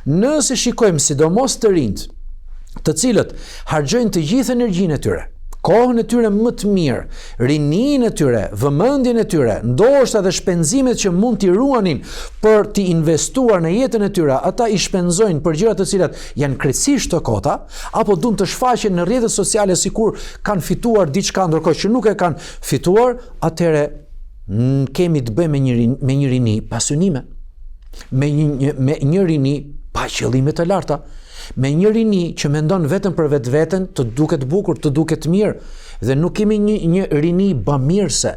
Nëse shikojmë sidomos të rinjt, të cilët harxojnë të gjithë energjinë e tyre, kohën e tyre më të mirë, rininë e tyre, vëmendjen e tyre, ndoshta dhe shpenzimet që mund t'i ruanin për t'i investuar në jetën e tyre, ata i shpenzojnë për gjëra të cilat janë krejtësisht të kota, apo duan të shfaqen në rrjetet sociale sikur kanë fituar diçka ndërkohë që nuk e kanë fituar, atëherë kemi të bëjmë me një rini pa synime, me një rini pa qëllime të larta, me një rini që mendon vetëm për vetveten, të duket bukur, të duket mirë, dhe nuk kemi një rini bamirëse,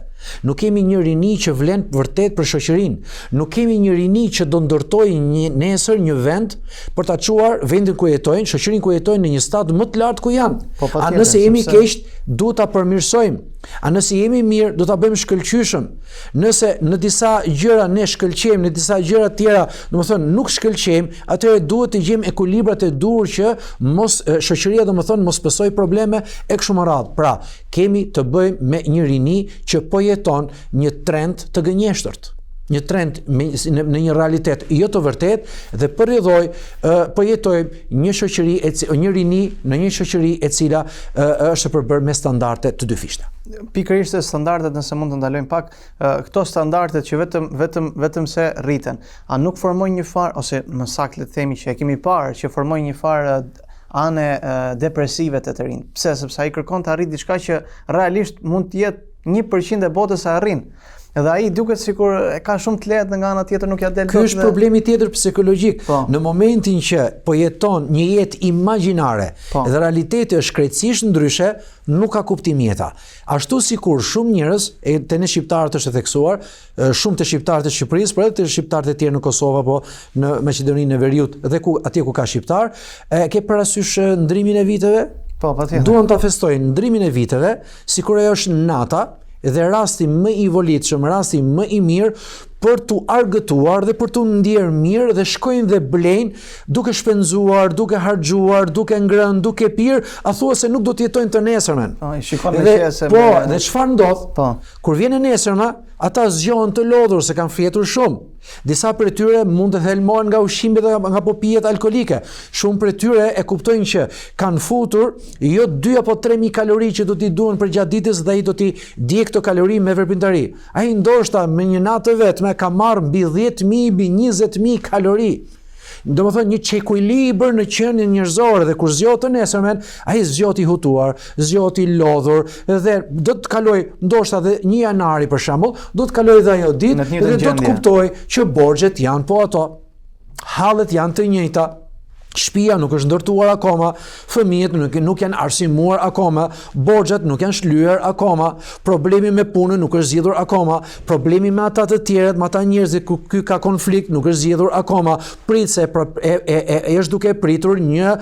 nuk kemi një rini që vlen vërtet për shoqërinë, nuk kemi një rini që do ndërtojë nesër një vend për ta çuar vendin ku jetojnë, shoqërinë ku jetojnë në një stad më të lartë ku janë. A nëse jemi keq, duhet ta përmirësojmë. A nëse jemi mirë, do ta bëjmë shkëlqyeshëm. Nëse në disa gjëra ne shkëlqejmë, në disa gjëra tjera, domethënë nuk shkëlqejmë, atëherë duhet të gjejmë ekuilibrat e duhur që shoqëria domethënë mos pasojë probleme e kështu me radhë. Pra, kemi të bëjmë me një rini që po jeton një trend të gënjeshtërt. Një trend në një realitet jo të vërtet dhe përrjedhoj po jetojmë një rini në një shoqëri e cila është përbërë me standarde të dyfishta. Pikërisht standardet, nëse mund të ndalojmë pak, këto standardet që vetëm se rriten, a nuk formojnë një farë, ose më saktë le të themi që e kemi parë që formojnë një farë anë depresive të rinj. Pse? Sepse ai kërkon të arrijë diçka që realisht mund të jetë 1% e botës e arrin. Edhe ai duket sikur e ka shumë të lehtë, nga ana tjetër nuk ja del dot. Ky është problemi tjetër psikologjik. Në momentin që po jeton një jetë imagjinare dhe realiteti është krejtësisht ndryshe, nuk ka kuptim jeta. Ashtu sikur shumë njerëz, te ne shqiptarët është e theksuar, shumë të shqiptarët e Shqipërisë, por edhe të shqiptarët e tjerë në Kosovë apo në Maqedoninë e Veriut dhe atje ku ka shqiptar, ke parasysh ndrimin e viteve? Po, patjetër. Duan ta festojnë ndrimin e viteve, sikur ajo është nata dhe rasti më i volitshëm, rasti më i mirë për t'u argëtuar dhe për t'u ndjerë mirë dhe shkojnë dhe blejnë duke shpenzuar, duke harxuar, duke ngrënë, duke pirë, a thua se nuk do të jetojnë të nesërmen. Dhe çfarë ndodh? Kur vjen e nesërma, ata zgjohen të lodhur se kanë fjetur shumë. Disa prej tyre mund të thelmohen nga ushqimet dhe nga pijet alkolike. Shumë prej tyre e kuptojnë që kanë futur jo 2 apo 3.000 kalori që do t'i duhen për gjatë ditës dhe ai do t'i djeg këto kalori me veprimtari. Ai ndoshta me një natë vetme ka marrë mbi 10.000, mbi 20.000 kalori. Domethënë një çekuilibër në qenien njerëzore dhe kur zgjohet të nesërmen, ai zgjohet i hutuar, zgjohet i lodhur dhe do të kaloj ndoshta dhe 1 janari për shembull, do të kaloj dhe ajo ditë dhe do të kuptoj që borxhet janë po ato. Hallet janë të njëjta. Shtëpia nuk është ndërtuar akoma, fëmijët nuk janë arsimuar akoma, borxhat nuk janë shlyer akoma, problemi me punën nuk është zgjidhur akoma, problemi me ata të tjerët, me ata njerëz ku ky ka konflikt nuk është zgjidhur akoma, prit se është duke pritur një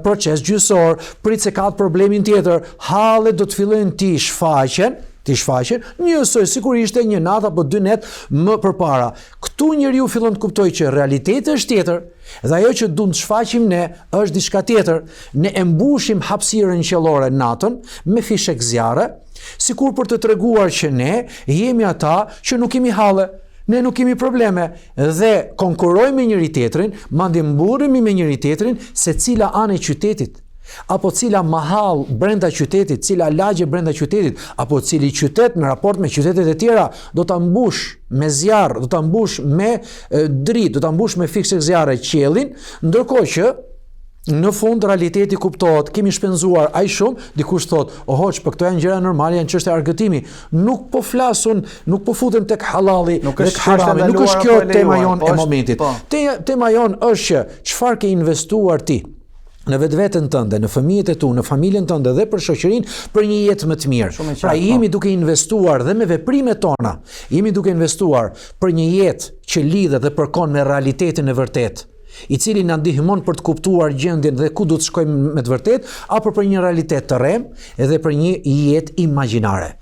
proces gjyqësor, prit se ka problemin tjetër, hallet do të fillojnë të shfaqen, njësoj sikur ishte një natë apo 2 net më përpara. Këtu njeriu fillon të kuptojë që realiteti është tjetër dhe ajo që duam të shfaqim ne është diçka tjetër. Ne e mbushim hapësirën qellore natën me fishek zjarre, sikur për të treguar që ne jemi ata që nuk kemi halle. Ne nuk kemi probleme dhe konkurrojmë me njëri tjetrin, madje mburremi me njëri tjetrin se cila anë e qytetit, apo cila mahall brenda qytetit, cila lagje brenda qytetit, apo cili qytet në raport me qytetet e tjera do ta mbush me zjarr, do ta mbush me dritë, do ta mbush me fishek zjarre qiellin, ndërkohë që në fund realiteti kuptohet, kemi shpenzuar aq shumë, dikush thot, "Ohoç, po këto janë gjëra normale, janë çështje argëtimi." Nuk po flasun, nuk po futen tek hallalli, tek harami, nuk është kjo tema jon e momentit. Tema jon është që çfarë ke investuar ti në vetveten tënde, në fëmijët e tu, në familjen tënde dhe për shoqërinë për një jetë më të mirë. Pra jemi duke investuar dhe me veprimet tona, jemi duke investuar për një jetë që lidhet dhe përkon me realitetin e vërtet, i cili na ndihmon për të kuptuar gjendjen dhe ku do të shkojmë me të vërtet, apo për një realitet të rrem edhe për një jetë imagjinare.